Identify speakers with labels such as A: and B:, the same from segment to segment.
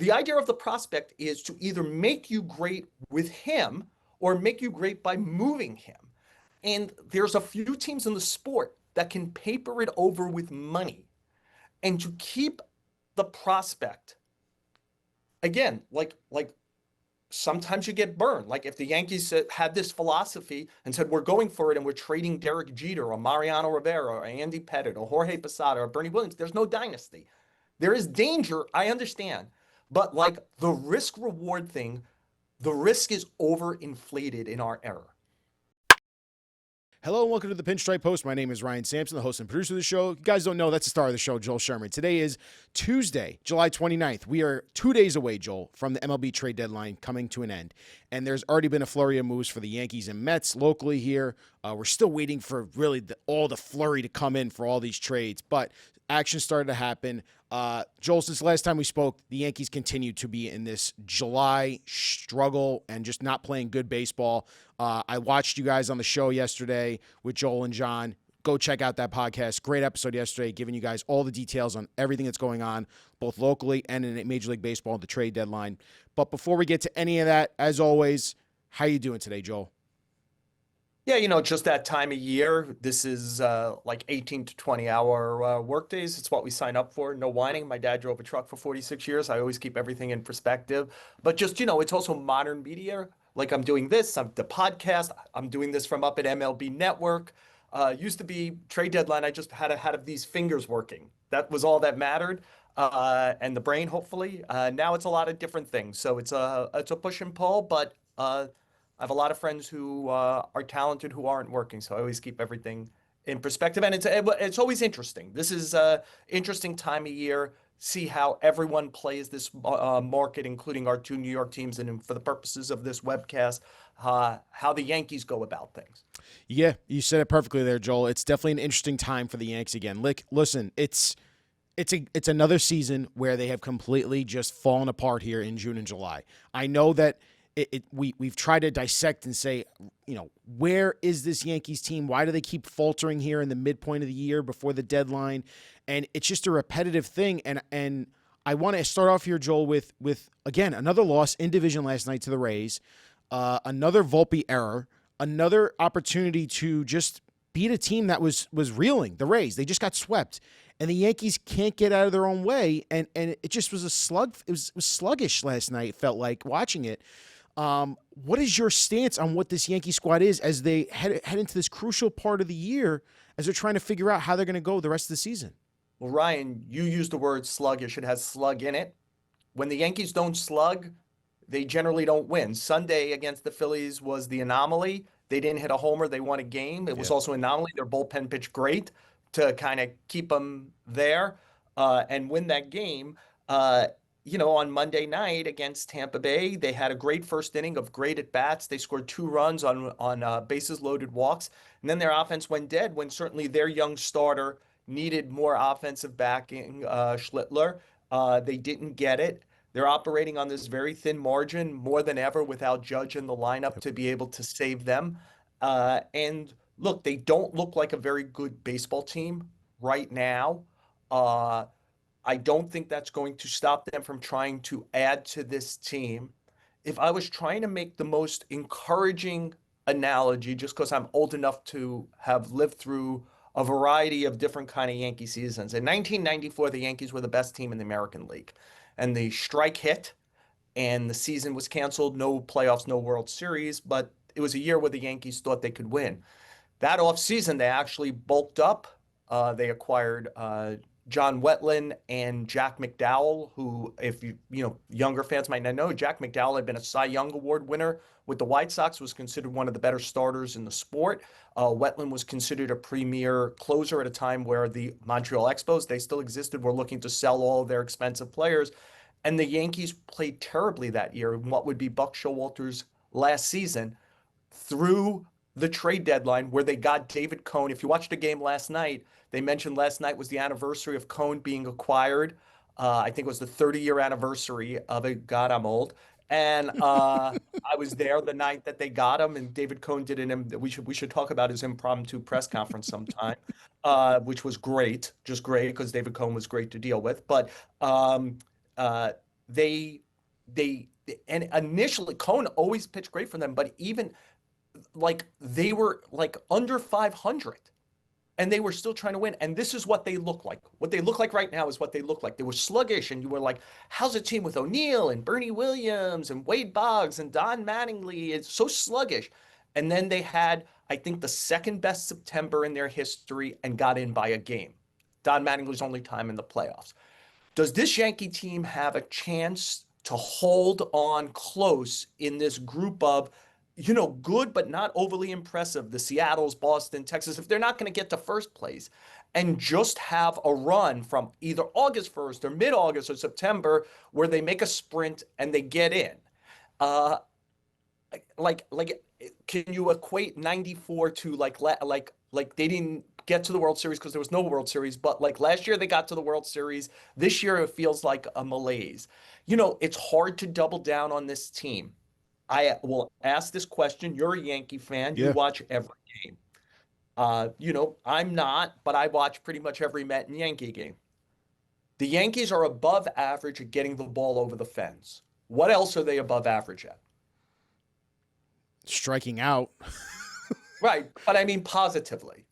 A: The idea of the prospect is to either make you great with him or make you great by moving him. And there's a few teams in the sport that can paper it over with money. And to keep the prospect, again, like sometimes you get burned. Like if the Yankees had this philosophy and said, we're going for it and we're trading Derek Jeter or Mariano Rivera or Andy Pettitte or Jorge Posada or Bernie Williams, there's no dynasty. There is danger, I understand. But like the risk reward thing, the risk is overinflated in our era.
B: Hello and welcome to the Pinstripe Post. My name is Ryan Sampson, the host and producer of the show. You guys don't know, that's the star of the show, Joel Sherman. Today is Tuesday, July 29th. We are 2 days away, Joel, from the MLB Trade Deadline coming to an end. And there's already been a flurry of moves for the Yankees and Mets locally here. We're still waiting for really all the flurry to come in for all these trades. But action started to happen. Joel, since the last time we spoke, the Yankees continue to be in this July struggle and just not playing good baseball. I watched you guys on the show yesterday with Joel and John. Go check out that podcast. Great episode yesterday, giving you guys all the details on everything that's going on, both locally and in Major League Baseball, the trade deadline. But before we get to any of that, as always, how you doing today, Joel?
A: Yeah, just that time of year. This is like 18 to 20-hour work days. It's what we sign up for. No whining. My dad drove a truck for 46 years. I always keep everything in perspective. But just, it's also modern media. Like I'm doing this, I'm the podcast. I'm doing this from up at MLB Network. Used to be trade deadline. I just had to have these fingers working. That was all that mattered. And the brain, hopefully. Now it's a lot of different things. So it's a push and pull, but I have a lot of friends who are talented who aren't working. So I always keep everything in perspective. And it's always interesting. This is an interesting time of year. See how everyone plays this market, including our two New York teams, and for the purposes of this webcast, how the Yankees go about things.
B: Yeah, you said it perfectly there, Joel. It's definitely an interesting time for the Yanks again. Listen, it's another season where they have completely just fallen apart here in June and July. I know that we've tried to dissect and say, where is this Yankees team? Why do they keep faltering here in the midpoint of the year before the deadline? And it's just a repetitive thing. And I want to start off here, Joel, with again, another loss in division last night to the Rays, another Volpe error, another opportunity to just beat a team that was reeling, the Rays. They just got swept. And the Yankees can't get out of their own way. And it just was it was sluggish last night, it felt like, watching it. What is your stance on what this Yankee squad is as they head into this crucial part of the year as they're trying to figure out how they're going to go the rest of the season?
A: Well, Ryan, you used the word sluggish. It has slug in it. When the Yankees don't slug, they generally don't win. Sunday against the Phillies was the anomaly. They didn't hit a homer. They won a game. It was also an anomaly. Their bullpen pitched great to kind of keep them there and win that game. On Monday night against Tampa Bay, they had a great first inning of great at-bats. They scored 2 runs on bases-loaded walks. And then their offense went dead when certainly their young starter needed more offensive backing, Schlittler. They didn't get it. They're operating on this very thin margin more than ever without Judge in the lineup to be able to save them. And look, they don't look like a very good baseball team right now. I don't think that's going to stop them from trying to add to this team. If I was trying to make the most encouraging analogy, just because I'm old enough to have lived through a variety of different kind of Yankee seasons. In 1994, the Yankees were the best team in the American League. And the strike hit, and the season was canceled. No playoffs, no World Series. But it was a year where the Yankees thought they could win. That offseason, they actually bulked up. They acquired John Wetland and Jack McDowell, who, if younger fans might not know, Jack McDowell had been a Cy Young Award winner with the White Sox, was considered one of the better starters in the sport. Wetland was considered a premier closer at a time where the Montreal Expos, they still existed, were looking to sell all of their expensive players. And the Yankees played terribly that year in what would be Buck Showalter's last season through the trade deadline, where they got David Cone. If you watched the game last night, they mentioned last night was the anniversary of Cone being acquired. I think it was the 30-year anniversary of it. God, I'm old. And I was there the night that they got him, and David Cone did we should talk about his impromptu press conference sometime, which was great, just great, because David Cone was great to deal with. But they they and initially Cohen always pitched great for them, but even like they were like under 500 and they were still trying to win. And this is what they look like. What they look like right now is what they look like. They were sluggish, and you were like, how's a team with O'Neill and Bernie Williams and Wade Boggs and Don Mattingly? It's so sluggish. And then they had, I think, the second best September in their history and got in by a game. Don Mattingly's only time in the playoffs. Does this Yankee team have a chance to hold on close in this group of, good but not overly impressive, the Seattles, Boston, Texas, if they're not going to get to first place, and just have a run from either August 1st or mid-August or September where they make a sprint and they get in? Uh, like, can you equate 94 to like they didn't get to the World Series because there was no World Series, but like last year they got to the World Series. This year it feels like a malaise. It's hard to double down on this team. I will ask this question. You're a Yankee fan. You
B: Yeah.
A: watch every game. I'm not, but I watch pretty much every Met and Yankee game. The Yankees are above average at getting the ball over the fence. What else are they above average at?
B: Striking out.
A: Right, but I mean positively.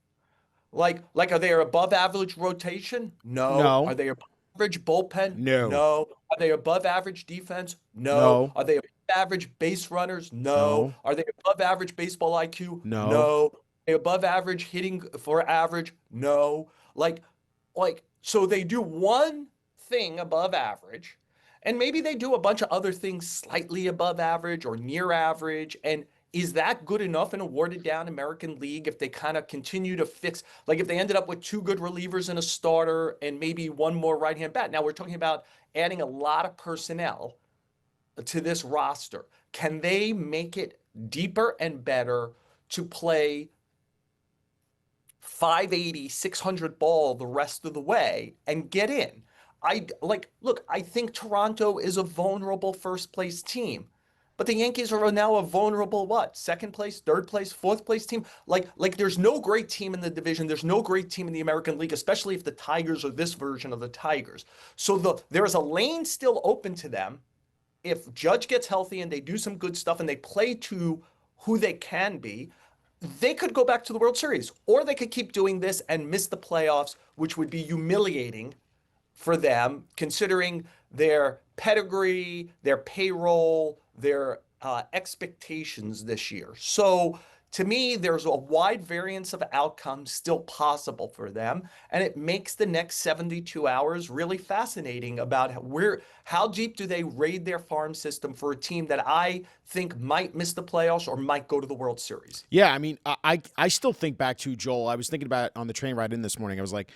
A: Like, are they above average rotation? No.
B: No.
A: Are they above average bullpen?
B: No.
A: No. Are they above average defense? No.
B: No.
A: Are they above average base runners? No.
B: No.
A: Are they above average baseball IQ?
B: No.
A: No. Are they above average hitting for average? No. So they do one thing above average, and maybe they do a bunch of other things slightly above average or near average. And is that good enough in a watered down American League if they kind of continue to fix, like if they ended up with two good relievers and a starter and maybe one more right-hand bat? Now we're talking about adding a lot of personnel to this roster. Can they make it deeper and better to play 580, 600 ball the rest of the way and get in? Look, I think Toronto is a vulnerable first place team. But the Yankees are now a vulnerable what? Second place, third place, fourth place team? Like there's no great team in the division. There's no great team in the American League, especially if the Tigers are this version of the Tigers. So there is a lane still open to them. If Judge gets healthy and they do some good stuff and they play to who they can be, they could go back to the World Series. Or they could keep doing this and miss the playoffs, which would be humiliating for them, considering their pedigree, their payroll, their expectations this year. So to me, there's a wide variance of outcomes still possible for them, and it makes the next 72 hours really fascinating about how deep do they raid their farm system for a team that I think might miss the playoffs or might go to the World Series.
B: Yeah, I mean, I still think back to Joel. I was thinking about it on the train ride in this morning. I was like,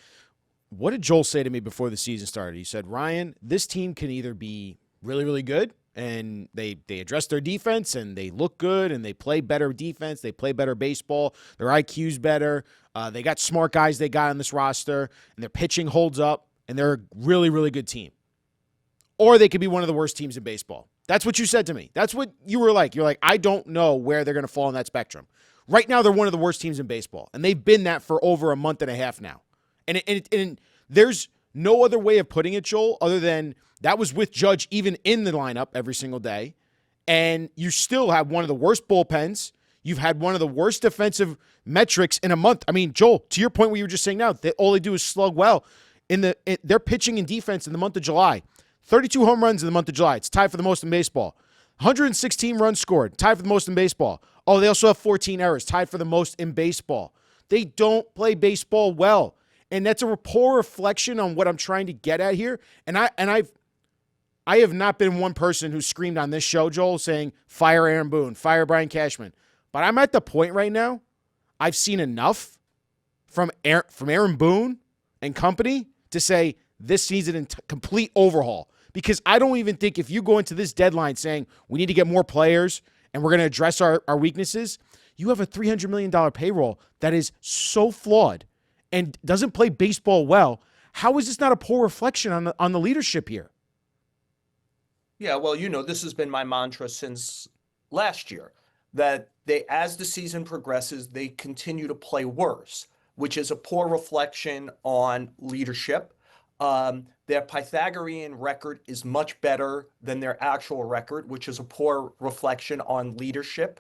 B: what did Joel say to me before the season started? He said, Ryan, this team can either be really, really good and they address their defense and they look good and they play better defense, they play better baseball, their IQ's better, they got smart guys they got on this roster, and their pitching holds up, and they're a really, really good team. Or they could be one of the worst teams in baseball. That's what you said to me. That's what you were like. You're like, I don't know where they're going to fall on that spectrum. Right now, they're one of the worst teams in baseball, and they've been that for over a month and a half now. And there's no other way of putting it, Joel, other than that was with Judge even in the lineup every single day. And you still have one of the worst bullpens. You've had one of the worst defensive metrics in a month. I mean, Joel, to your point what you were just saying now, all they do is slug well. Their pitching and defense in the month of July, 32 home runs in the month of July. It's tied for the most in baseball. 116 runs scored, tied for the most in baseball. Oh, they also have 14 errors, tied for the most in baseball. They don't play baseball well. And that's a poor reflection on what I'm trying to get at here. And I have not been one person who screamed on this show, Joel, saying, fire Aaron Boone, fire Brian Cashman. But I'm at the point right now, I've seen enough from Aaron Boone and company to say this needs a complete overhaul. Because I don't even think if you go into this deadline saying we need to get more players and we're going to address our weaknesses, you have a $300 million payroll that is so flawed and doesn't play baseball well. How is this not a poor reflection on the leadership here?
A: Yeah, well, this has been my mantra since last year, that as the season progresses, they continue to play worse, which is a poor reflection on leadership. Their Pythagorean record is much better than their actual record, which is a poor reflection on leadership.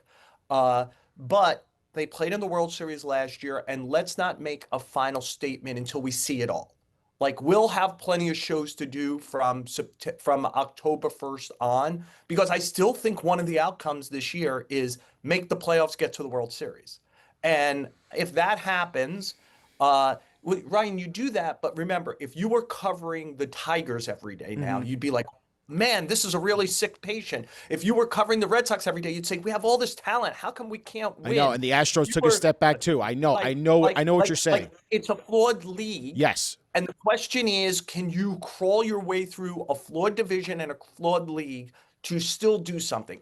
A: But they played in the World Series last year, and let's not make a final statement until we see it all. Like we'll have plenty of shows to do from October 1st on, because I still think one of the outcomes this year is make the playoffs, get to the World Series. And if that happens, Ryan, you do that, but remember, if you were covering the Tigers every day now, you'd be like, man, this is a really sick patient. If you were covering the Red Sox every day, you'd say, we have all this talent. How come we can't win?
B: I know, and the Astros took a step back too. I know what you're saying.
A: It's a flawed league.
B: Yes.
A: And the question is, can you crawl your way through a flawed division and a flawed league to still do something?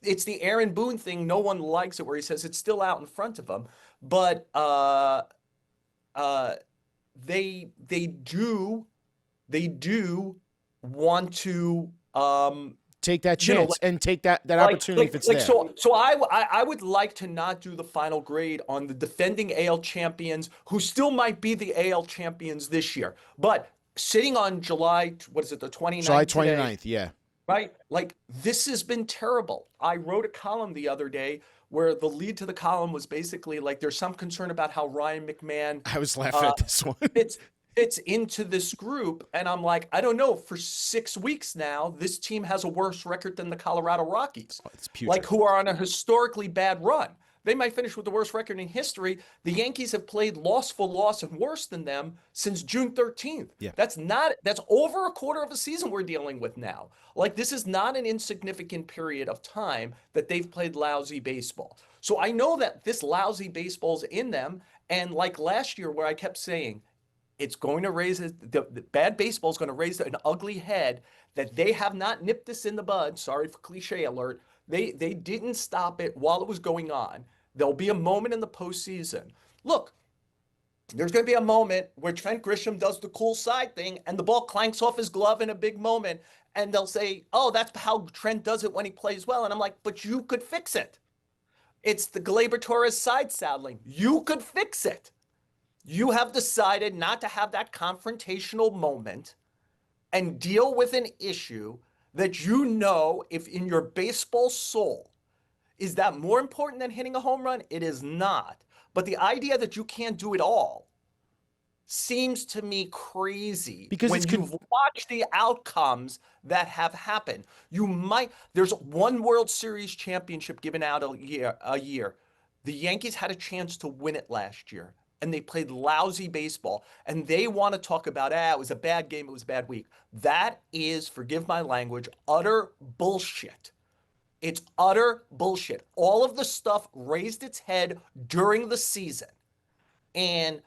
A: It's the Aaron Boone thing. No one likes it, where he says it's still out in front of him. But they do want to
B: take that chance and take that opportunity if it's there.
A: So I would like to not do the final grade on the defending AL champions, who still might be the AL champions this year. But sitting on July, what is it, the 29th?
B: July 29th, yeah.
A: Right? Like, this has been terrible. I wrote a column the other day where the lead to the column was basically like, there's some concern about how Ryan McMahon
B: I was laughing at this one.
A: fits into this group. And I'm like, I don't know, for 6 weeks now, this team has a worse record than the Colorado Rockies, like, who are on a historically bad run. They might finish with the worst record in history. The Yankees have played loss for loss and worse than them since June 13th.
B: Yeah.
A: That's over a quarter of a season we're dealing with now. Like, this is not an insignificant period of time that they've played lousy baseball. So I know that this lousy baseball's in them. And like last year, where I kept saying, it's going to raise the bad baseball is going to raise an ugly head, that they have not nipped this in the bud. Sorry for cliche alert. They didn't stop it while it was going on. There'll be a moment in the postseason. Look, there's going to be a moment where Trent Grisham does the cool side thing and the ball clanks off his glove in a big moment. And they'll say, oh, that's how Trent does it when he plays well. And I'm like, but you could fix it. It's the Gleyber Torres side saddling. You could fix it. You have decided not to have that confrontational moment and deal with an issue that you know, if in your baseball soul, is that more important than hitting a home run? It is not. But the idea that you can't do it all seems to me crazy, because when you've watched the outcomes that have happened. There's one World Series championship given out a year. The Yankees had a chance to win it last year, and they played lousy baseball, and they want to talk about, it was a bad game, it was a bad week. That is, forgive my language, utter bullshit. It's utter bullshit. All of the stuff raised its head during the season, and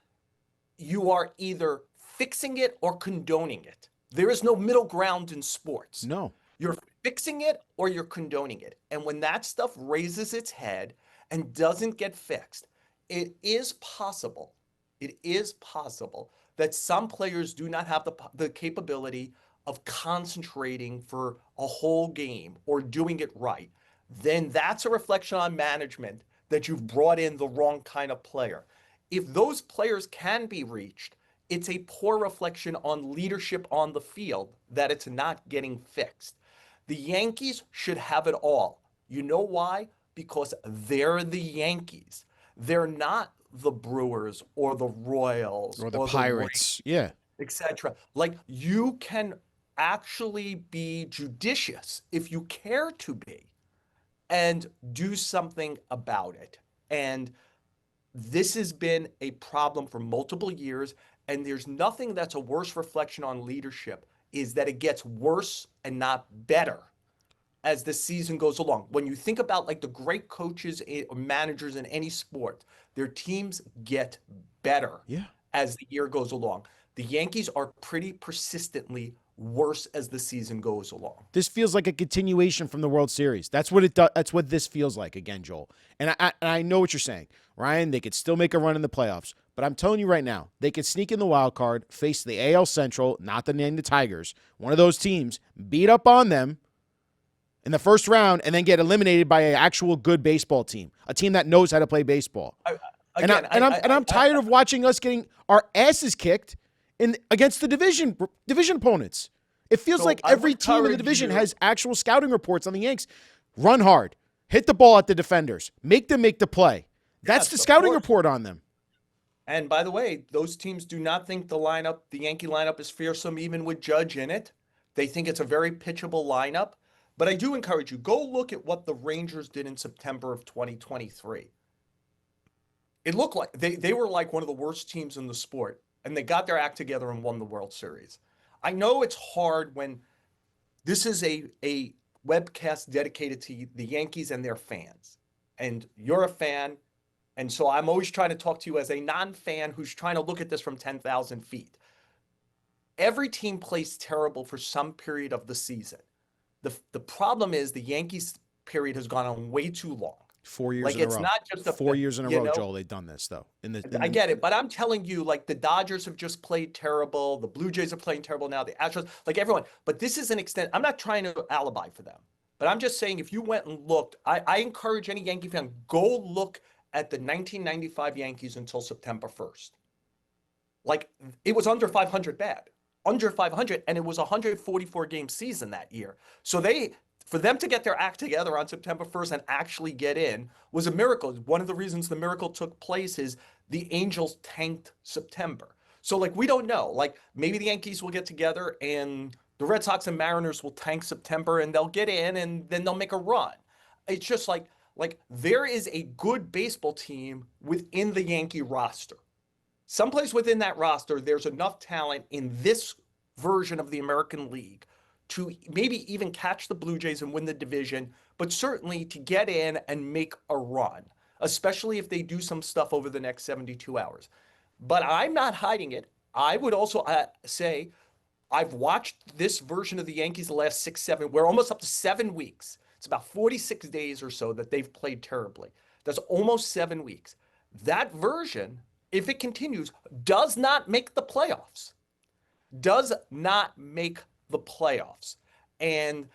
A: you are either fixing it or condoning it. There is no middle ground in sports.
B: No.
A: You're fixing it or you're condoning it. And when that stuff raises its head and doesn't get fixed, it is possible that some players do not have the capability of concentrating for a whole game or doing it right. Then that's a reflection on management, that you've brought in the wrong kind of player. If those players can be reached, it's a poor reflection on leadership on the field that it's not getting fixed. The Yankees should have it all. You know why? Because they're the Yankees. They're not the Brewers or the Royals
B: or the Pirates,
A: etc. Like, you can actually be judicious if you care to be and do something about it. And this has been a problem for multiple years, and there's nothing that's a worse reflection on leadership is that it gets worse and not better as the season goes along. When you think about, like, the great coaches or managers in any sport, their teams get better as the year goes along. The Yankees are pretty persistently worse as the season goes along.
B: This feels like a continuation from the World Series. That's what it does. That's what this feels like again, Joel. And I know what you're saying, Ryan. They could still make a run in the playoffs, but I'm telling you right now, they could sneak in the wild card, face the AL Central, not the name the Tigers, one of those teams, beat up on them in the first round, and then get eliminated by an actual good baseball team, a team that knows how to play baseball. I'm tired of watching us getting our asses kicked in against the division opponents. It feels
A: So
B: like
A: I
B: every
A: would
B: team in the
A: encourage
B: division
A: you-
B: has actual scouting reports on the Yanks. Run hard, hit the ball at the defenders, make them make the play. That's
A: Yes,
B: the
A: of
B: scouting
A: course.
B: report on them.
A: And by the way, those teams do not think the Yankee lineup is fearsome, even with Judge in it. They think it's a very pitchable lineup. But I do encourage you, go look at what the Rangers did in September of 2023. It looked like they were like one of the worst teams in the sport, and they got their act together and won the World Series. I know it's hard when this is a webcast dedicated to the Yankees and their fans. And you're a fan. And so I'm always trying to talk to you as a non-fan who's trying to look at this from 10,000 feet. Every team plays terrible for some period of the season. The problem is the Yankees period has gone on way too long.
B: 4 years
A: Like
B: in a
A: it's
B: row.
A: not just
B: 4 years in a
A: you
B: row,
A: know,
B: Joel. They've done this though.
A: I get it, but I'm telling you, like the Dodgers have just played terrible. The Blue Jays are playing terrible now. The Astros, like everyone. But this is an extent. I'm not trying to alibi for them, but I'm just saying if you went and looked, I encourage any Yankee fan, go look at the 1995 Yankees until September 1st. Like it was under 500 bad, under 500, and it was a 144 game season that year. So for them to get their act together on September 1st and actually get in was a miracle. One of the reasons the miracle took place is the Angels tanked September. So like we don't know. Like maybe the Yankees will get together and the Red Sox and Mariners will tank September and they'll get in and then they'll make a run. It's just like there is a good baseball team within the Yankee roster. Someplace within that roster, there's enough talent in this version of the American League to maybe even catch the Blue Jays and win the division, but certainly to get in and make a run, especially if they do some stuff over the next 72 hours. But I'm not hiding it. I would also say I've watched this version of the Yankees the last 6, 7, we're almost up to 7 weeks. It's about 46 days or so that they've played terribly. That's almost 7 weeks. That version, if it continues, does not make the playoffs. Does not make the playoffs. And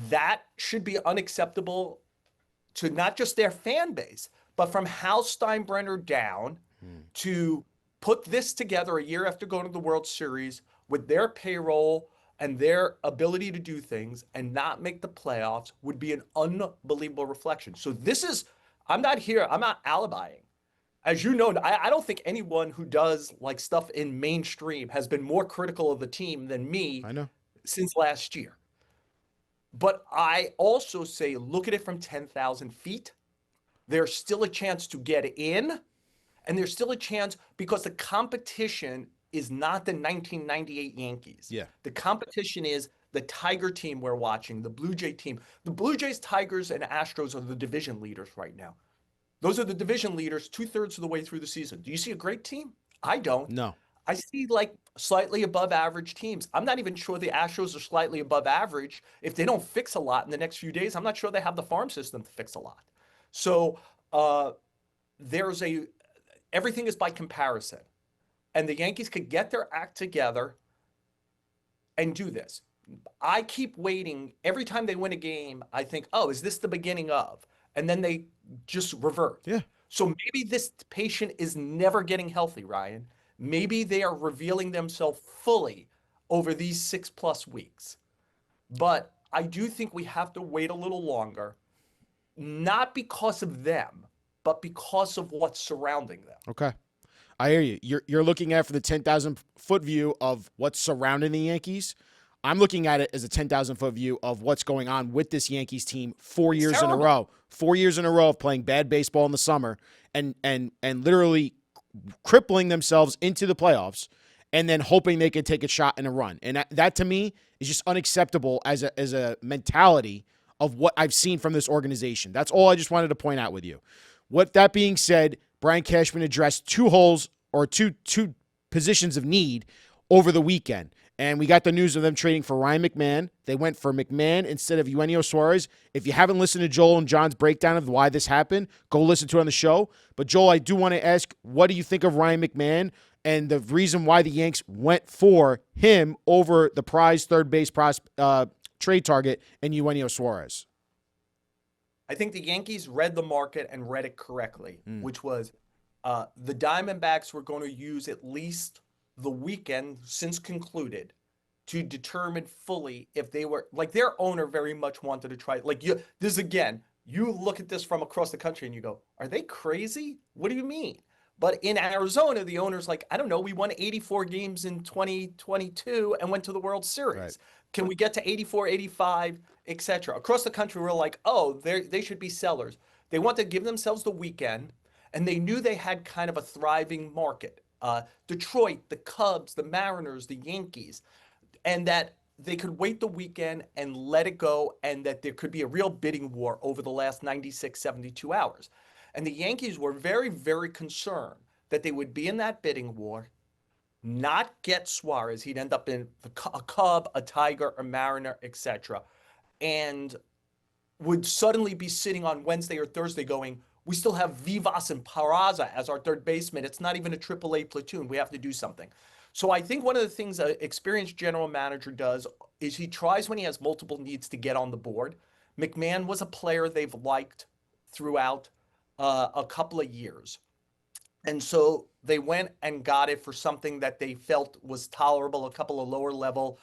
A: that should be unacceptable to not just their fan base, but from Hal Steinbrenner down to put this together a year after going to the World Series with their payroll and their ability to do things and not make the playoffs would be an unbelievable reflection. So I'm not alibying. As you know, I don't think anyone who does like stuff in mainstream has been more critical of the team than me
B: I know.
A: since last year. But I also say, look at it from 10,000 feet. There's still a chance to get in, and there's still a chance because the competition is not the 1998 Yankees.
B: Yeah.
A: The competition is the Tiger team we're watching, the Blue Jay team. The Blue Jays, Tigers, and Astros are the division leaders right now. Those are the division leaders 2/3 of the way through the season. Do you see a great team? I don't.
B: No.
A: I see like slightly above average teams. I'm not even sure the Astros are slightly above average. If they don't fix a lot in the next few days, I'm not sure they have the farm system to fix a lot. So everything is by comparison. And the Yankees could get their act together and do this. I keep waiting. Every time they win a game, I think, oh, is this the beginning of? And then they just revert.
B: Yeah.
A: So maybe this patient is never getting healthy, Ryan. Maybe they are revealing themselves fully over these 6+ weeks. But I do think we have to wait a little longer, not because of them, but because of what's surrounding them.
B: Okay. I hear you. You're looking at for the 10,000 foot view of what's surrounding the Yankees. I'm looking at it as a 10,000 foot view of what's going on with this Yankees team 4 years in a row. 4 years in a row of playing bad baseball in the summer and literally crippling themselves into the playoffs and then hoping they could take a shot and a run. And that to me is just unacceptable as a mentality of what I've seen from this organization. That's all I just wanted to point out with you. With that being said, Brian Cashman addressed two holes or two positions of need over the weekend. And we got the news of them trading for Ryan McMahon. They went for McMahon instead of Eugenio Suarez. If you haven't listened to Joel and John's breakdown of why this happened, go listen to it on the show. But Joel, I do want to ask, what do you think of Ryan McMahon and the reason why the Yanks went for him over the prize third base trade target and Eugenio Suarez?
A: I think the Yankees read the market and read it correctly, which was the Diamondbacks were going to use at least the weekend since concluded to determine fully if they were like their owner very much wanted to try like this again, you look at this from across the country and you go, are they crazy? What do you mean? But in Arizona, the owner's like, I don't know, we won 84 games in 2022 and went to the World
B: Right.
A: Series. Can we get to 84, 85, etc.? Across the country, we're like, oh, they should be sellers. They want to give themselves the weekend, and they knew they had kind of a thriving market. Detroit, the Cubs, the Mariners, the Yankees, and that they could wait the weekend and let it go, and that there could be a real bidding war over the last 96, 72 hours. And the Yankees were very, very concerned that they would be in that bidding war, not get Suarez. He'd end up in a Cub, a Tiger, a Mariner, etc. And would suddenly be sitting on Wednesday or Thursday going, we still have Vivas and Peraza as our third baseman. It's not even a AAA platoon. We have to do something. So I think one of the things an experienced general manager does is he tries when he has multiple needs to get on the board. McMahon was a player they've liked throughout a couple of years. And so they went and got it for something that they felt was tolerable, a couple of lower level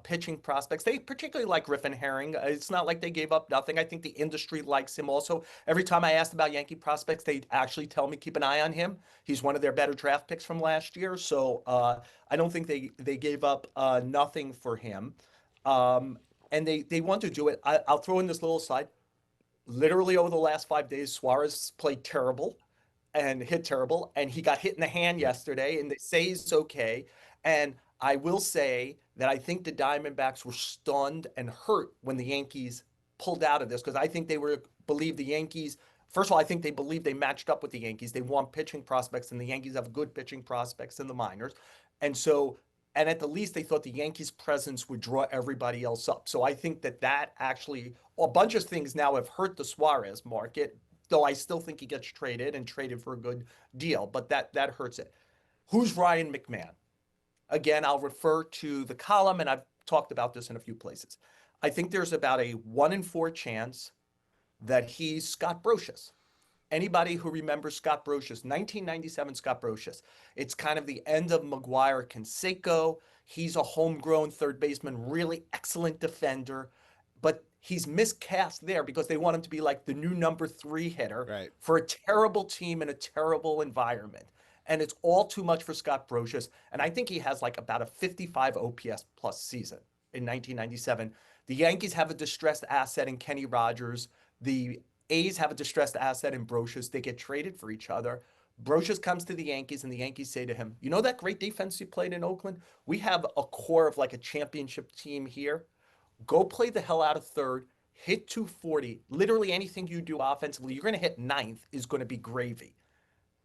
A: pitching prospects. They particularly like Griffin Herring. It's not like they gave up nothing. I think the industry likes him also. Every time I asked about Yankee prospects, they actually tell me keep an eye on him. He's one of their better draft picks from last year. So I don't think they gave up nothing for him. And they want to do it. I'll throw in this little side. Literally over the last 5 days, Suarez played terrible and hit terrible, and he got hit in the hand yesterday, and they say he's okay. And I will say that I think the Diamondbacks were stunned and hurt when the Yankees pulled out of this because I think they believed the Yankees. First of all, I think they believed they matched up with the Yankees. They want pitching prospects, and the Yankees have good pitching prospects in the minors. And so, and at the least, they thought the Yankees' presence would draw everybody else up. So I think that actually, a bunch of things now have hurt the Suarez market, though I still think he gets traded and traded for a good deal, but that hurts it. Who's Ryan McMahon? Again, I'll refer to the column, and I've talked about this in a few places. I think there's about a 1 in 4 chance that he's Scott Brocious. Anybody who remembers Scott Brocious, 1997 Scott Brocious, it's kind of the end of McGuire Canseco. He's a homegrown third baseman, really excellent defender, but he's miscast there because they want him to be like the new number 3 hitter
B: Right.
A: for a terrible team in a terrible environment. And it's all too much for Scott Brocious. And I think he has like about a 55 OPS plus season in 1997. The Yankees have a distressed asset in Kenny Rogers. The A's have a distressed asset in Brocious. They get traded for each other. Brocious comes to the Yankees, and the Yankees say to him, you know that great defense you played in Oakland? We have a core of like a championship team here. Go play the hell out of third, hit 240. Literally anything you do offensively, you're going to hit ninth is going to be gravy.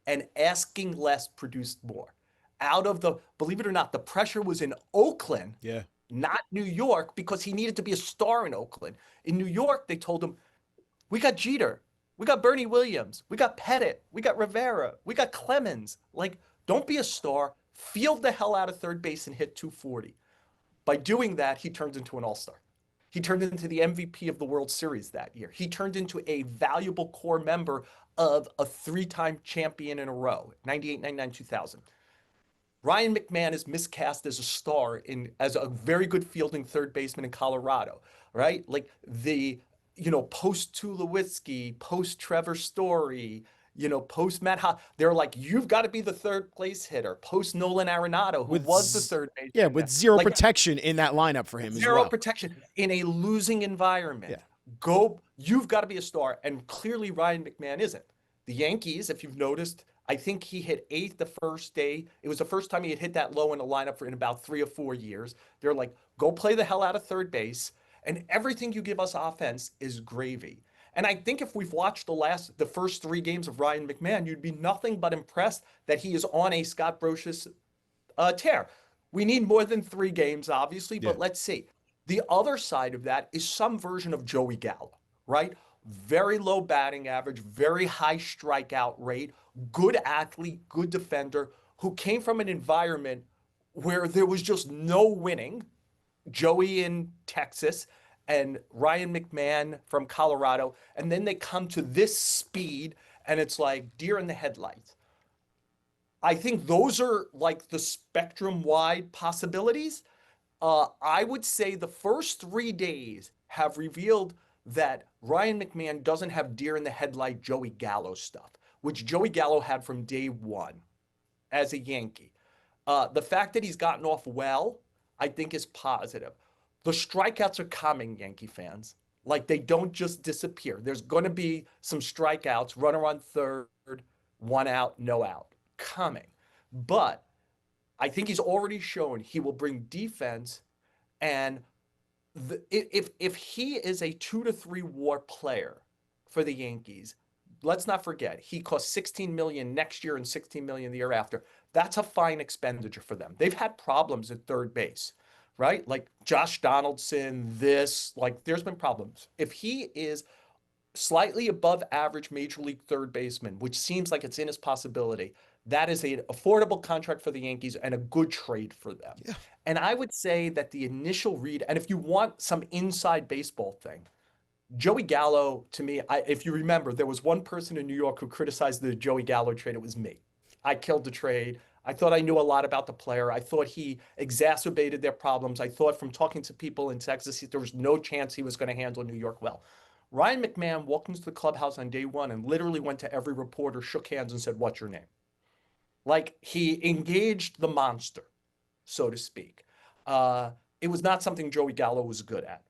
A: And asking less produced more. Out of the, believe it or not, the pressure was in Oakland,
B: Yeah.
A: not New York, because he needed to be a star in Oakland. In New York, they told him, we got Jeter, we got Bernie Williams, we got Pettit, we got Rivera, we got Clemens. Like, don't be a star, field the hell out of third base and hit 240. By doing that, he turns into an all-star. He turned into the MVP of the World Series that year. He turned into a valuable core member of a 3-time champion in a row, 98, 99, 2000. Ryan McMahon is miscast as a star as a very good fielding third baseman in Colorado, right? Like post Tulowitzki, post Trevor Story, post Matt they're like, you've got to be the third place hitter. Post Nolan Arenado, who was the third baseman.
B: Yeah, with zero protection in that lineup for him as well.
A: Zero protection in a losing environment.
B: Yeah.
A: You've got to be a star. And clearly Ryan McMahon isn't. The Yankees, if you've noticed, I think he hit 8th the first day. It was the first time he had hit that low in a lineup in about 3 or 4 years. They're like, go play the hell out of third base, and everything you give us offense is gravy. And I think if we've watched the first 3 games of Ryan McMahon, you'd be nothing but impressed that he is on a Scott Brocious tear. We need more than 3 games, obviously, but let's see. The other side of that is some version of Joey Gallo, right? Very low batting average, very high strikeout rate, good athlete, good defender, who came from an environment where there was just no winning. Joey in Texas and Ryan McMahon from Colorado. And then they come to this speed, and it's like deer in the headlights. I think those are like the spectrum wide possibilities. I would say the first 3 days have revealed that Ryan McMahon doesn't have deer in the headlight Joey Gallo stuff, which Joey Gallo had from day one as a Yankee. The fact that he's gotten off well, I think is positive. The strikeouts are coming, Yankee fans. Like they don't just disappear. There's going to be some strikeouts, runner on third, one out, no out, coming. But I think he's already shown he will bring defense. And if he is a 2 to 3 WAR player for the Yankees, let's not forget he costs 16 million next year and 16 million the year after. That's a fine expenditure for them. They've had problems at third base, right? Like Josh Donaldson, like there's been problems. If he is slightly above average major league third baseman, which seems like it's in his possibility, that is an affordable contract for the Yankees and a good trade for them.
B: Yeah.
A: And I would say that the initial read, and if you want some inside baseball thing, Joey Gallo, to me, if you remember, there was one person in New York who criticized the Joey Gallo trade. It was me. I killed the trade. I thought I knew a lot about the player. I thought he exacerbated their problems. I thought from talking to people in Texas, there was no chance he was going to handle New York well. Ryan McMahon walked into the clubhouse on day one and literally went to every reporter, shook hands, and said, "What's your name?" Like he engaged the monster, so to speak. It was not something Joey Gallo was good at.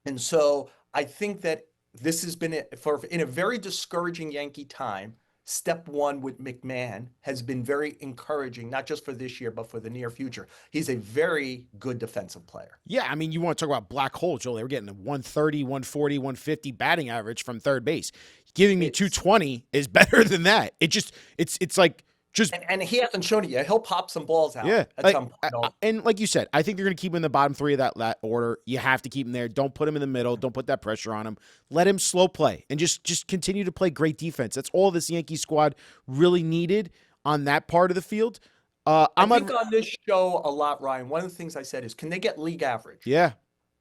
A: And so I think that this has been in a very discouraging Yankee time. Step one with McMahon has been very encouraging, not just for this year, but for the near future. He's a very good defensive player.
B: Yeah, I mean, you want to talk about black hole, Joel. They were getting a 130, 140, 150 batting average from third base. Giving me 220 is better than that. It's like just
A: and he hasn't shown it yet. He'll pop some balls out at some point.
B: And like you said, I think they're going to keep him in the bottom three of that order. You have to keep him there. Don't put him in the middle. Don't put that pressure on him. Let him slow play and just continue to play great defense. That's all this Yankee squad really needed on that part of the field.
A: I think on this show a lot, Ryan, one of the things I said is, can they get league average?
B: Yeah.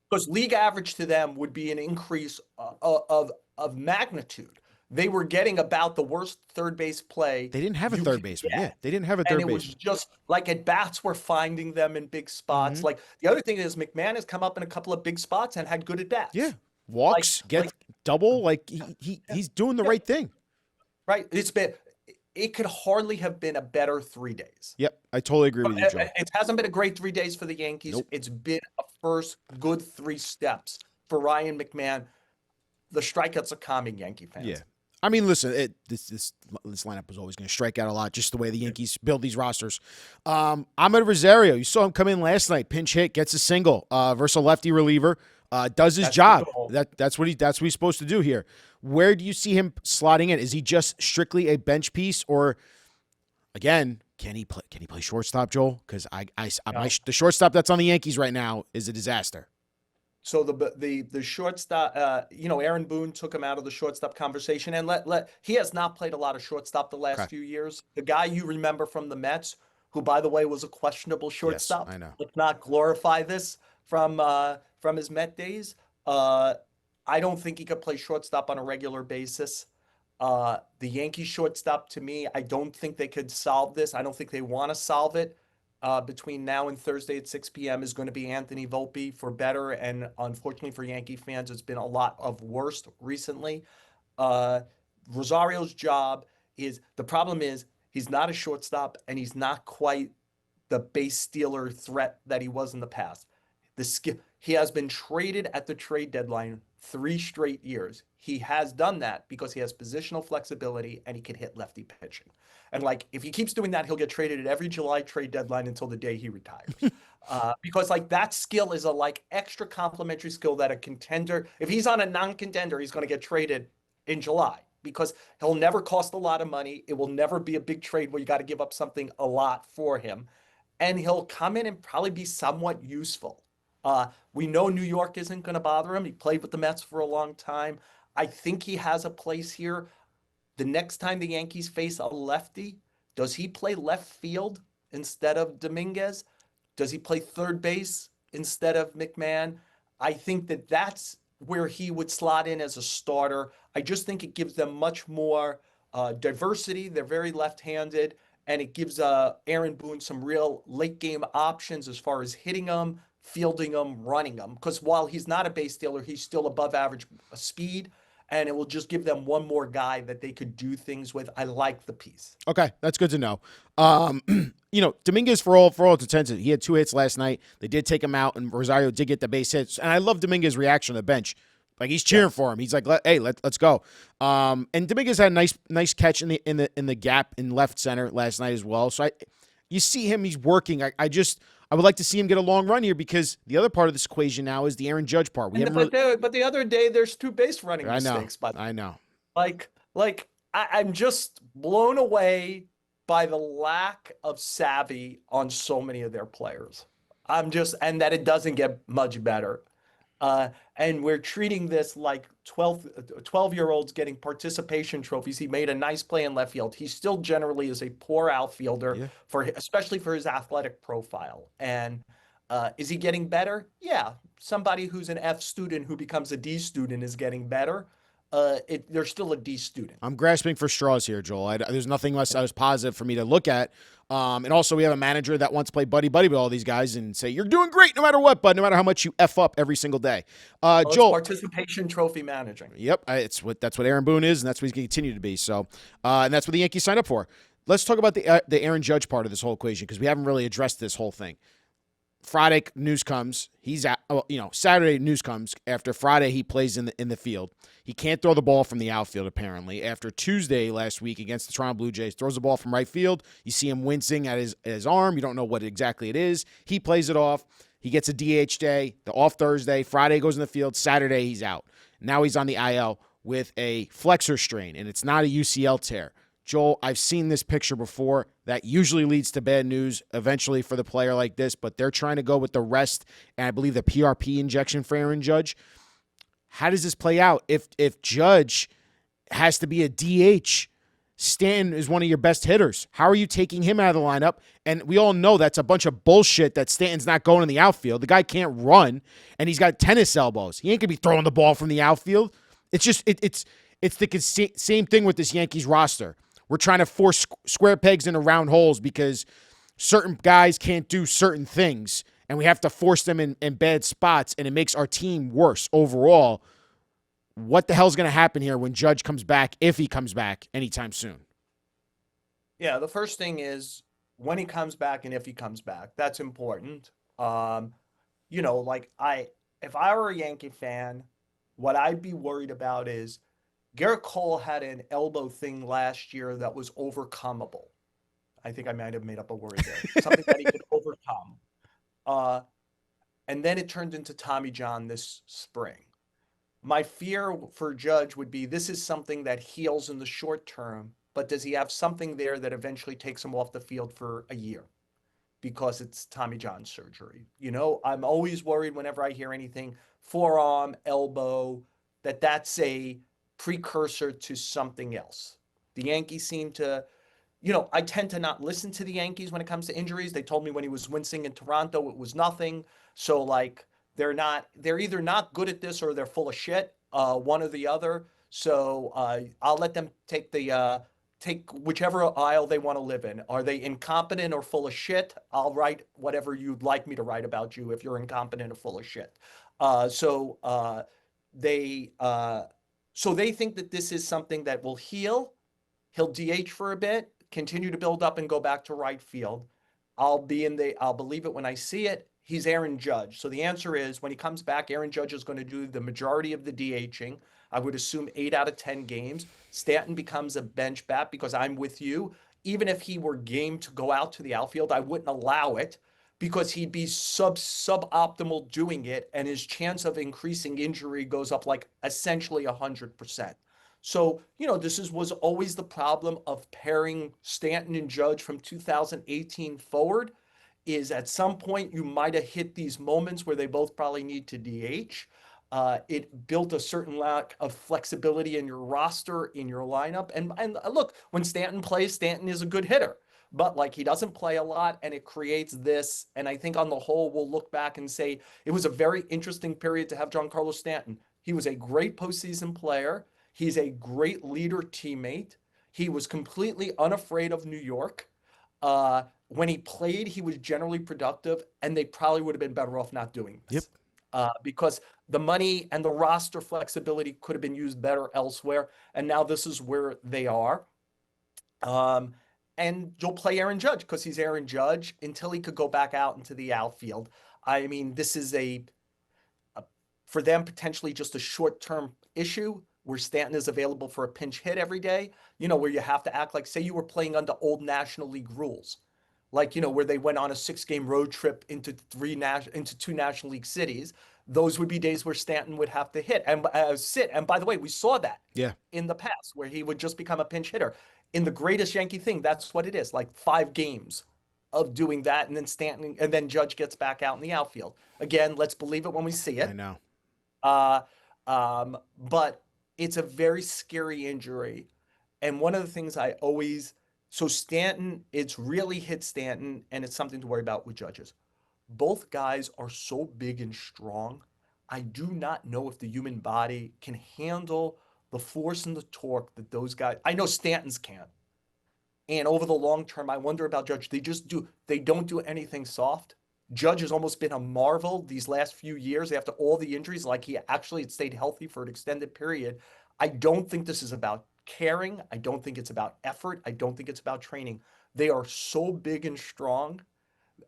A: Because league average to them would be an increase of magnitude. They were getting about the worst third base play.
B: They didn't have a third baseman. Yeah, they didn't have a third baseman.
A: And it was just like at bats were finding them in big spots. Like the other thing is McMahon has come up in a couple of big spots and had good at bats.
B: Yeah, walks, double. Like he's doing the right thing.
A: Right. It could hardly have been a better 3 days.
B: Yep, I totally agree with you, Joe.
A: It hasn't been a great 3 days for the Yankees.
B: Nope.
A: It's been a first good 3 steps for Ryan McMahon. The strikeouts are calming, Yankee fans.
B: Yeah. I mean, listen, this lineup was always going to strike out a lot, just the way the Yankees build these rosters. Ahmed Rosario, you saw him come in last night, pinch hit, gets a single versus a lefty reliever, does his job. That's what he's supposed to do here. Where do you see him slotting in? Is he just strictly a bench piece, or again, can he play shortstop, Joel? Because the shortstop that's on the Yankees right now is a disaster.
A: So the shortstop, Aaron Boone took him out of the shortstop conversation, and he has not played a lot of shortstop the last few years. The guy you remember from the Mets, who by the way was a questionable shortstop.
B: Yes, I know.
A: Let's not glorify this from his Met days. I don't think he could play shortstop on a regular basis. The Yankees shortstop, to me, I don't think they could solve this. I don't think they want to solve it. Between now and Thursday at 6 p.m. is going to be Anthony Volpe for better. And unfortunately for Yankee fans, it's been a lot of worse recently. Rosario's job the problem is he's not a shortstop and he's not quite the base stealer threat that he was in the past. He has been traded at the trade deadline 3 straight years. He has done that because he has positional flexibility and he can hit lefty pitching. And if he keeps doing that, he'll get traded at every July trade deadline until the day he retires. Because that skill is a extra complementary skill that a contender, if he's on a non-contender, he's going to get traded in July because he'll never cost a lot of money. It will never be a big trade where you got to give up something a lot for him. And he'll come in and probably be somewhat useful. We know New York isn't going to bother him. He played with the Mets for a long time. I think he has a place here. The next time the Yankees face a lefty, does he play left field instead of Dominguez? Does he play third base instead of McMahon? I think that's where he would slot in as a starter. I just think it gives them much more diversity. They're very left-handed. and it gives Aaron Boone some real late game options as far as hitting them, fielding them, running them. Because while he's not a base stealer, he's still above average speed, and it will just give them one more guy that they could do things with. I like the piece.
B: Okay, that's good to know. Um, Dominguez, for all intents, he had 2 hits last night. They did take him out, and Rosario did get the base hits. And I love Dominguez's reaction on the bench. Like, he's cheering for him. He's like, "Hey, let's go." And Dominguez had a nice catch in the gap in left center last night as well. So you see him, he's working. I would like to see him get a long run here, because the other part of this equation now is the Aaron Judge part.
A: But the other day, there's 2 base running
B: I know,
A: mistakes. But
B: I know.
A: I'm just blown away by the lack of savvy on so many of their players. And that it doesn't get much better. And we're treating this like 12-year-olds getting participation trophies. He made a nice play in left field. He still generally is a poor outfielder, especially for his athletic profile. And is he getting better? Yeah. Somebody who's an F student who becomes a D student is getting better. They're still a D student.
B: I'm grasping for straws here, Joel. There's nothing less as positive for me to look at. And also, we have a manager that wants to play buddy-buddy with all these guys and say, "You're doing great no matter what, bud, no matter how much you F up every single day." Joel.
A: Participation trophy managing.
B: Yep. That's what Aaron Boone is, and that's what he's going to continue to be. So, and that's what the Yankees signed up for. Let's talk about the Aaron Judge part of this whole equation, because we haven't really addressed this whole thing. Friday news comes. Saturday news comes after Friday. He plays in the field. He can't throw the ball from the outfield, apparently. After Tuesday last week against the Toronto Blue Jays, throws the ball from right field. You see him wincing at his arm. You don't know what exactly it is. He plays it off. He gets a DH day, the off Thursday. Friday goes in the field. Saturday he's out. Now he's on the IL with a flexor strain, and it's not a UCL tear. Joel, I've seen this picture before. That usually leads to bad news eventually for the player like this, but they're trying to go with the rest and I believe the PRP injection for Aaron Judge. How does this play out? If Judge has to be a DH, Stanton is one of your best hitters. How are you taking him out of the lineup? And we all know that's a bunch of bullshit that Stanton's not going in the outfield. The guy can't run, and he's got tennis elbows. He ain't going to be throwing the ball from the outfield. It's just it's the same thing with this Yankees roster. We're trying to force square pegs into round holes because certain guys can't do certain things, and we have to force them in bad spots, and it makes our team worse overall. What the hell's going to happen here when Judge comes back, if he comes back anytime soon?
A: Yeah, the first thing is when he comes back and if he comes back. That's important. If I were a Yankee fan, what I'd be worried about is Garrett Cole had an elbow thing last year that was overcomable. I think I might have made up a word there. Something that he could overcome. And then it turned into Tommy John this spring. My fear for Judge would be this is something that heals in the short term, but does he have something there that eventually takes him off the field for a year? Because it's Tommy John surgery. I'm always worried whenever I hear anything, forearm, elbow, that's a precursor to something else. The Yankees seem to, I tend to not listen to the Yankees when it comes to injuries. They told me when he was wincing in Toronto, it was nothing. So they're either not good at this or they're full of shit, one or the other. So I'll let them take whichever aisle they want to live in. Are they incompetent or full of shit? I'll write whatever you'd like me to write about you if you're incompetent or full of shit. So they think that this is something that will heal. He'll DH for a bit, continue to build up and go back to right field. I'll believe it when I see it. He's Aaron Judge. So the answer is when he comes back, Aaron Judge is going to do the majority of the DHing. I would assume 8 out of 10 games. Stanton becomes a bench bat because I'm with you. Even if he were game to go out to the outfield, I wouldn't allow it because he'd be suboptimal doing it, and his chance of increasing injury goes up like essentially 100%. So, this was always the problem of pairing Stanton and Judge from 2018 forward, is at some point you might have hit these moments where they both probably need to DH. It built a certain lack of flexibility in your roster, in your lineup. And look, when Stanton plays, Stanton is a good hitter. But he doesn't play a lot, and it creates this. And I think on the whole, we'll look back and say it was a very interesting period to have Giancarlo Stanton. He was a great postseason player. He's a great leader teammate. He was completely unafraid of New York. When he played, he was generally productive, and they probably would have been better off not doing
B: Yep.
A: this. Because the money and the roster flexibility could have been used better elsewhere, and now this is where they are. Um, and you'll play Aaron Judge because he's Aaron Judge until he could go back out into the outfield. I mean, this is a for them potentially just a short-term issue where Stanton is available for a pinch hit every day, where you have to act like, say you were playing under old National League rules, like, where they went on a 6-game road trip into two National League cities. Those would be days where Stanton would have to hit and sit. And by the way, we saw that
B: Yeah.
A: in the past where he would just become a pinch hitter. In the greatest Yankee thing, that's what it is, like 5 games of doing that, and then Stanton and then Judge gets back out in the outfield. Again, let's believe it when we see it.
B: I know.
A: Uh, but it's a very scary injury. And one of the things so Stanton, it's really hit Stanton, and it's something to worry about with Judges. Both guys are so big and strong. I do not know if the human body can handle the force and the torque that those guys, I know Stanton's can't. And over the long term, I wonder about Judge. They don't do anything soft. Judge has almost been a marvel these last few years after all the injuries, like he actually had stayed healthy for an extended period. I don't think this is about caring. I don't think it's about effort. I don't think it's about training. They are so big and strong,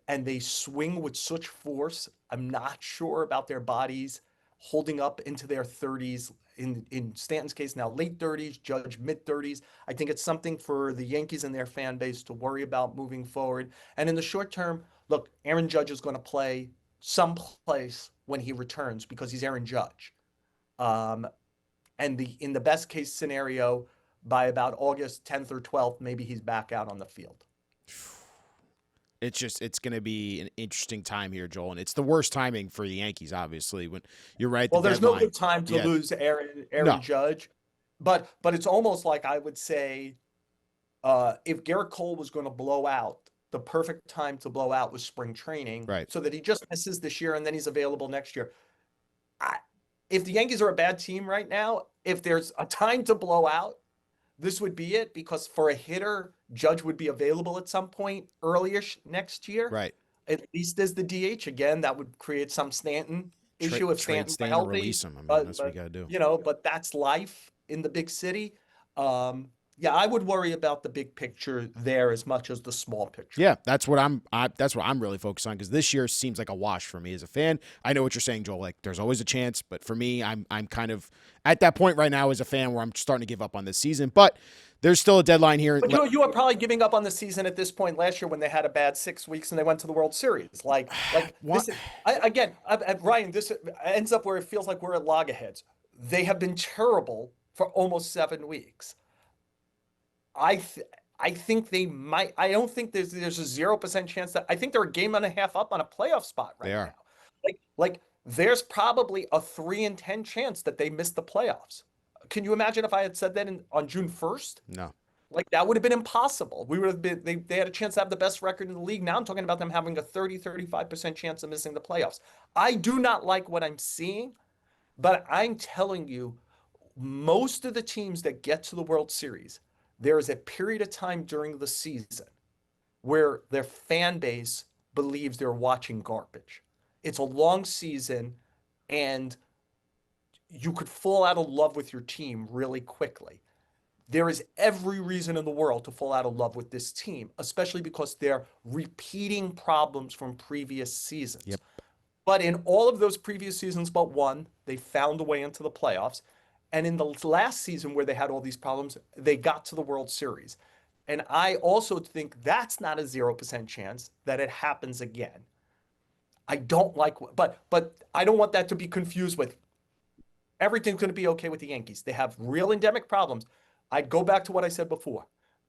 A: and they swing with such force. I'm not sure about their bodies holding up into their 30s. In Stanton's case now, late 30s, Judge mid 30s. I think it's something for the Yankees and their fan base to worry about moving forward. And in the short term, look, Aaron Judge is going to play someplace when he returns because he's Aaron Judge. And in the best case scenario, by about August 10th or 12th, maybe he's back out on the field.
B: It's going to be an interesting time here, Joel, and it's the worst timing for the Yankees, obviously. When you're right,
A: Well,
B: the
A: there's
B: deadline.
A: no good time to lose Aaron
B: No.
A: Judge, but it's almost like I would say, if Garrett Cole was going to blow out, the perfect time to blow out was spring training,
B: Right.
A: so that he just misses this year and then he's available next year. If the Yankees are a bad team right now, if there's a time to blow out, this would be it, because for a hitter, Judge would be available at some point early-ish next year.
B: Right.
A: At least as the DH. Again, that would create some Stanton issue if
B: Trade
A: Stanton's
B: Stanton,
A: healthy.
B: release him. I mean,
A: But,
B: that's what we got to do.
A: but that's life in the big city. Yeah, I would worry about the big picture there as much as the small picture.
B: Yeah, that's what I'm really focused on, because this year seems like a wash for me as a fan. I know what you're saying, Joel. Like, there's always a chance, but for me, I'm kind of at that point right now as a fan where I'm starting to give up on this season. But there's still a deadline here.
A: But you are probably giving up on the season at this point last year when they had a bad 6 weeks and they went to the World Series. Ryan, this ends up where it feels like we're at loggerheads. They have been terrible for almost 7 weeks. I think they might. I don't think there's a 0% chance that. I think they're a game and a half up on a playoff spot right now. Like there's probably a 3 in 10 chance that they miss the playoffs. Can you imagine if I had said that on June 1st?
B: No.
A: Like, that would have been impossible. We would have been. They had a chance to have the best record in the league. Now I'm talking about them having a 35% chance of missing the playoffs. I do not like what I'm seeing, but I'm telling you, most of the teams that get to the World Series, there is a period of time during the season where their fan base believes they're watching garbage. It's a long season, and you could fall out of love with your team really quickly. There is every reason in the world to fall out of love with this team, especially because they're repeating problems from previous seasons.
B: Yep.
A: But in all of those previous seasons but one, they found a way into the playoffs. And in the last season where they had all these problems, they got to the World Series. And I also think that's not a 0% chance that it happens again. I don't like, but I don't want that to be confused with everything's going to be okay with the Yankees. They have real endemic problems. I'd go back to what I said before.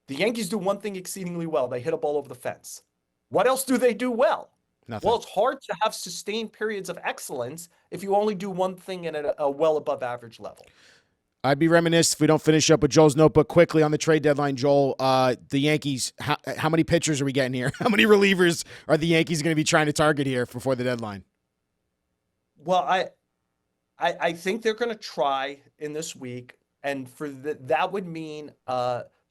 A: The Yankees do one thing exceedingly well. They hit a ball over the fence. What else do they do well?
B: Nothing.
A: Well, it's hard to have sustained periods of excellence if you only do one thing at a well above average level.
B: I'd be remiss if we don't finish up with Joel's notebook quickly on the trade deadline. Joel, the Yankees, how many pitchers are we getting here? How many relievers are the Yankees going to be trying to target here before the deadline?
A: Well, I think they're going to try in this week, and that would mean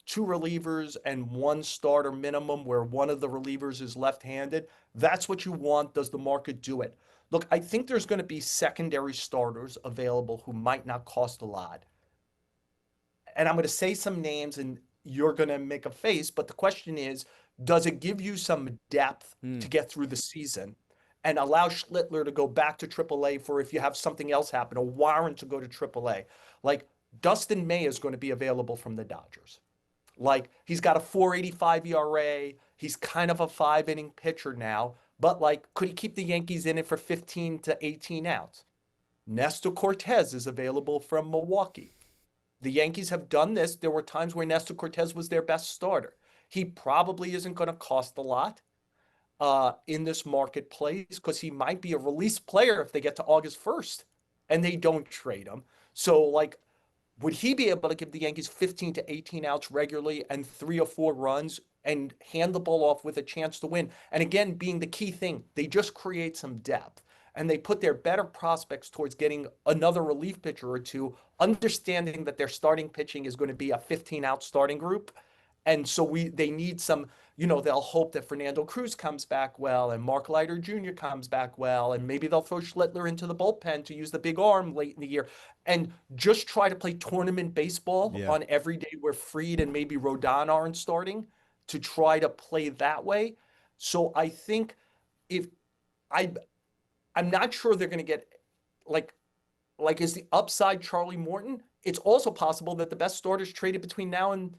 A: two relievers and one starter minimum where one of the relievers is left-handed. That's what you want. Does the market do it? Look, I think there's going to be secondary starters available who might not cost a lot. And I'm going to say some names and you're going to make a face, but the question is, does it give you some depth to get through the season and allow Schlittler to go back to AAA for if you have something else happen, a warrant to go to AAA? Like Dustin May is going to be available from the Dodgers. Like he's got a 4.85 ERA. He's kind of a 5-inning pitcher now, but like, could he keep the Yankees in it for 15 to 18 outs? Nestor Cortez is available from Milwaukee. The Yankees have done this. There were times where Nestor Cortez was their best starter. He probably isn't going to cost a lot in this marketplace because he might be a release player if they get to August 1st and they don't trade him. So, like, would he be able to give the Yankees 15 to 18 outs regularly and 3 or 4 runs and hand the ball off with a chance to win? And again, being the key thing, they just create some depth. And they put their better prospects towards getting another relief pitcher or two, understanding that their starting pitching is going to be a 15-out starting group. And so they need some, they'll hope that Fernando Cruz comes back well and Mark Leiter Jr. comes back well. And maybe they'll throw Schlittler into the bullpen to use the big arm late in the year and just try to play tournament baseball on every day where Fried and maybe Rodon aren't starting to try to play that way. So I think I'm not sure they're going to get like is the upside Charlie Morton. It's also possible that the best starters traded between now and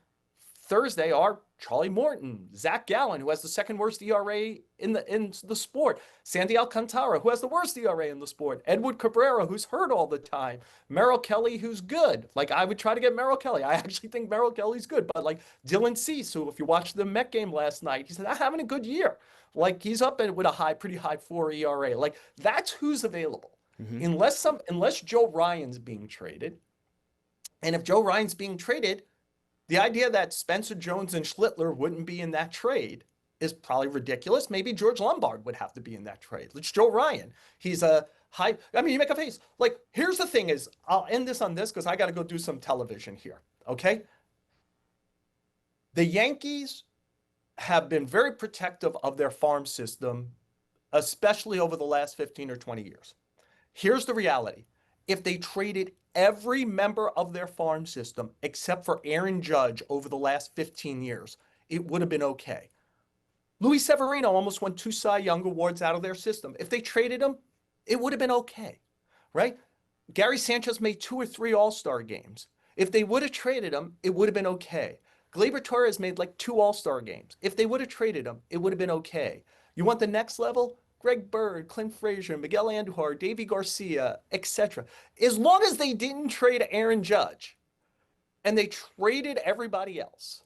A: Thursday are Charlie Morton, Zach Gallen, who has the second worst ERA in the sport, Sandy Alcantara, who has the worst ERA in the sport, Edward Cabrera, who's hurt all the time, Merrill Kelly, who's good. Like I would try to get Merrill Kelly. I actually think Merrill Kelly's good, but like Dylan Cease, who if you watched the Met game last night, he said I'm having a good year. Like he's up with a pretty high 4 ERA. Like that's who's available. Unless Joe Ryan's being traded. And if Joe Ryan's being traded, the idea that Spencer Jones and Schlittler wouldn't be in that trade is probably ridiculous. Maybe George Lombard would have to be in that trade. It's Joe Ryan. He's a high. I mean, you make a face. Like, here's the thing is, I'll end this on this because I got to go do some television here. Okay. The Yankees have been very protective of their farm system, especially over the last 15 or 20 years. Here's the reality. If they traded every member of their farm system except for Aaron Judge over the last 15 years, it would have been okay. Luis Severino almost won 2 Cy Young Awards out of their system. If they traded him, it would have been okay, right? Gary Sanchez made 2 or 3 All-Star games. If they would have traded him, it would have been okay. Gleyber Torres made like 2 All-Star games. If they would have traded him, it would have been okay. You want the next level? Greg Bird, Clint Frazier, Miguel Andujar, Davy Garcia, etc. As long as they didn't trade Aaron Judge and they traded everybody else,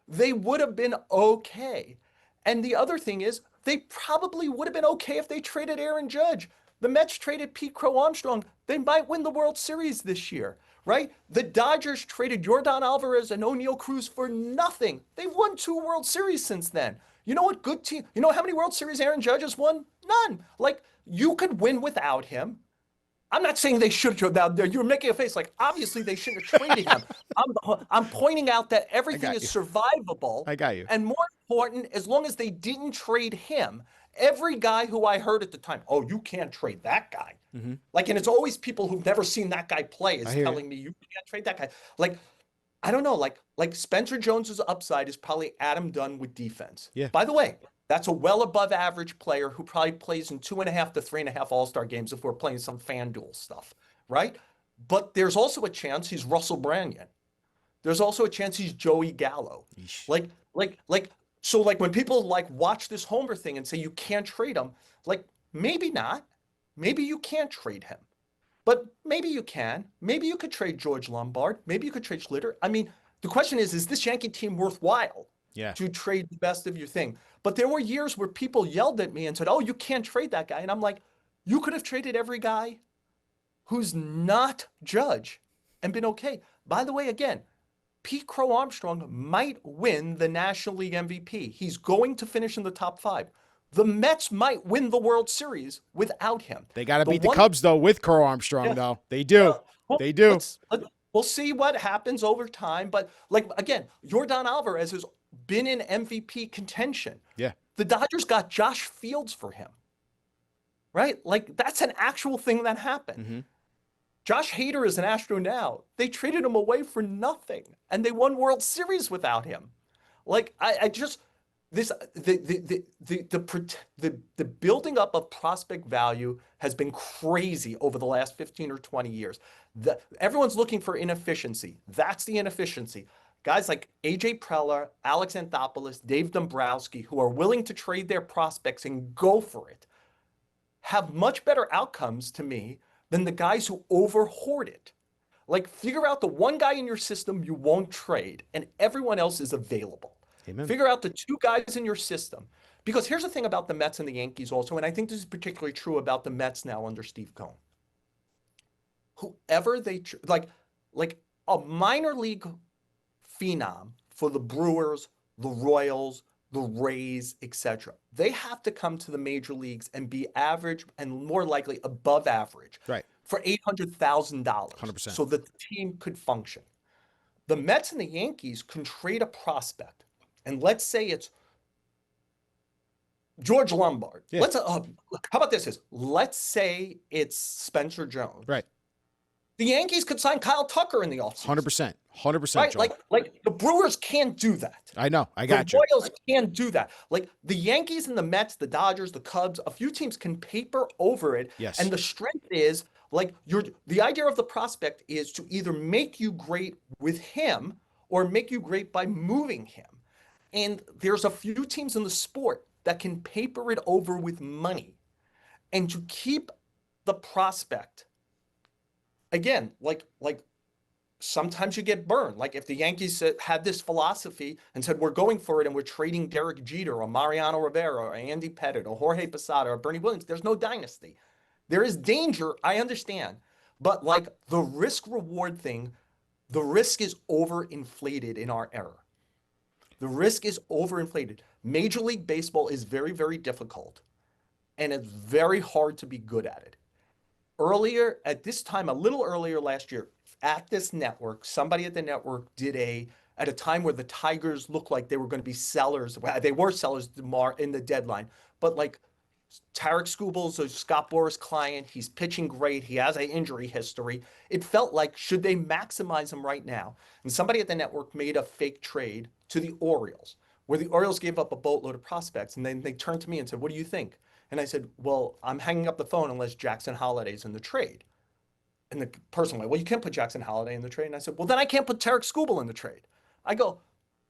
A: they would have been okay. And the other thing is, they probably would have been okay if they traded Aaron Judge. The Mets traded Pete Crow Armstrong. They might win the World Series this year, right? The Dodgers traded Yordan Alvarez and O'Neal Cruz for nothing. They've won 2 World Series since then. You know what good team? You know how many World Series Aaron Judge has won? None. Like, you could win without him. I'm not saying they should have. Now, you're making a face like, obviously, they shouldn't have traded him. I'm pointing out that everything is survivable.
B: I got you.
A: And more important, as long as they didn't trade him, every guy who I heard at the time, oh, you can't trade that guy. Like, and it's always people who've never seen that guy play is telling me you can't trade that guy. Like, I don't know, like Spencer Jones's upside is probably Adam Dunn with defense.
B: Yeah.
A: By the way, that's a well above average player who probably plays in 2.5 to 3.5 All-Star games if we're playing some FanDuel stuff, right? But there's also a chance he's Russell Branyan. There's also a chance he's Joey Gallo. So when people like watch this Homer thing and say you can't trade him, like maybe not. Maybe you can't trade him. But maybe you can. Maybe you could trade George Lombard. Maybe you could trade Schlitter. I mean, the question is this Yankee team worthwhile to trade the best of your thing? But there were years where people yelled at me and said, oh, you can't trade that guy. And I'm like, you could have traded every guy who's not Judge and been okay. By the way, again, Pete Crow Armstrong might win the National League MVP. He's going to finish in the top 5. The Mets might win the World Series without him.
B: They got to beat the Cubs, though, with Crow Armstrong, though. They do. They do.
A: We'll see what happens over time. But like again, Yordan Alvarez has been in MVP contention.
B: Yeah.
A: The Dodgers got Josh Fields for him, right? Like that's an actual thing that happened.
B: Mm-hmm.
A: Josh Hader is an Astro now. They traded him away for nothing, and they won World Series without him. Like I just this the building up of prospect value has been crazy over the last 15 or 20 years. Everyone's looking for inefficiency. That's the inefficiency. Guys like AJ Preller, Alex Anthopoulos, Dave Dombrowski, who are willing to trade their prospects and go for it, have much better outcomes to me than the guys who over hoard it. Like figure out the one guy in your system you won't trade and everyone else is available.
B: Amen.
A: Figure out the two guys in your system. Because here's the thing about the Mets and the Yankees also, and I think this is particularly true about the Mets now under Steve Cohen. Whoever they like a minor league phenom for the Brewers, the Royals, the Rays, etc. They have to come to the major leagues and be average and more likely above average
B: Right.
A: for $800,000
B: 100%.
A: so that the team could function. The Mets and the Yankees can trade a prospect, and let's say it's George Lombard.
B: Yeah.
A: How about this? Let's say it's Spencer Jones.
B: Right.
A: The Yankees could sign Kyle Tucker in the offseason.
B: 100%. 100%.
A: Right?
B: Joel.
A: Like the Brewers can't do that.
B: I know. I got you.
A: The Royals can't do that. Like the Yankees and the Mets, the Dodgers, the Cubs, a few teams can paper over it.
B: Yes.
A: And the strength is like the idea of the prospect is to either make you great with him or make you great by moving him. And there's a few teams in the sport that can paper it over with money. And to keep the prospect, again, like sometimes you get burned. Like if the Yankees had this philosophy and said, we're going for it and we're trading Derek Jeter or Mariano Rivera or Andy Pettitte or Jorge Posada or Bernie Williams, there's no dynasty. There is danger, I understand. But like the risk reward thing, the risk is overinflated in our era. The risk is overinflated. Major League Baseball is very, very difficult. And it's very hard to be good at it. Earlier, at this time, a little earlier last year, at this network, somebody at the network did at a time where the Tigers looked like they were going to be sellers. Well, they were sellers in the deadline, but like Tarek Skubal's a Scott Boras client. He's pitching great. He has an injury history. It felt like, should they maximize him right now? And somebody at the network made a fake trade to the Orioles, where the Orioles gave up a boatload of prospects. And then they turned to me and said, what do you think? And I said, well, I'm hanging up the phone unless Jackson Holliday's in the trade. And the person went, well, you can't put Jackson Holliday in the trade. And I said, well, then I can't put Tarek Skubal in the trade. I go,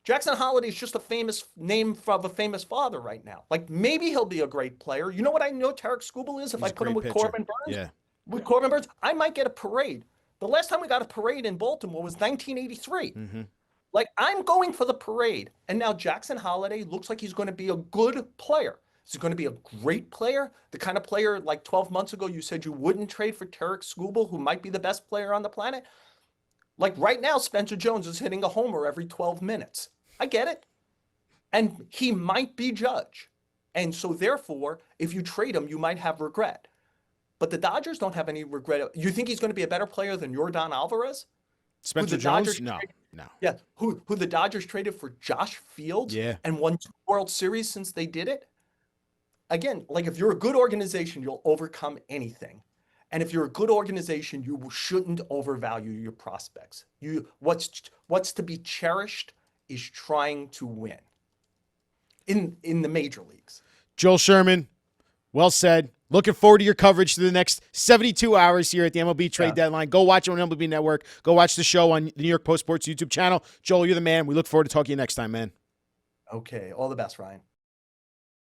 A: Jackson Holliday is just a famous name of a famous father right now. Like maybe he'll be a great player. You know what I know Tarek Skubal is? If I put him with Corbin Burns?
B: Yeah.
A: With Corbin Burns, I might get a parade. The last time we got a parade in Baltimore was 1983.
B: Mm-hmm.
A: Like I'm going for the parade. And now Jackson Holliday looks like he's going to be a good player. Is he going to be a great player? The kind of player like 12 months ago you said you wouldn't trade for Tarek Skubal, who might be the best player on the planet? Like right now, Spencer Jones is hitting a homer every 12 minutes. I get it. And he might be Judge. And so therefore, if you trade him, you might have regret. But the Dodgers don't have any regret. You think he's going to be a better player than Yordan Alvarez?
B: Spencer Jones? No.
A: Yeah. Who the Dodgers traded for Josh Fields?
B: Yeah.
A: And won 2 World Series since they did it? Again, like if you're a good organization, you'll overcome anything. And if you're a good organization, you shouldn't overvalue your prospects. What's to be cherished is trying to win in the major leagues.
B: Joel Sherman, well said. Looking forward to your coverage through the next 72 hours here at the MLB Trade Deadline. Go watch it on MLB Network. Go watch the show on the New York Post Sports YouTube channel. Joel, you're the man. We look forward to talking to you next time, man.
A: Okay. All the best, Ryan.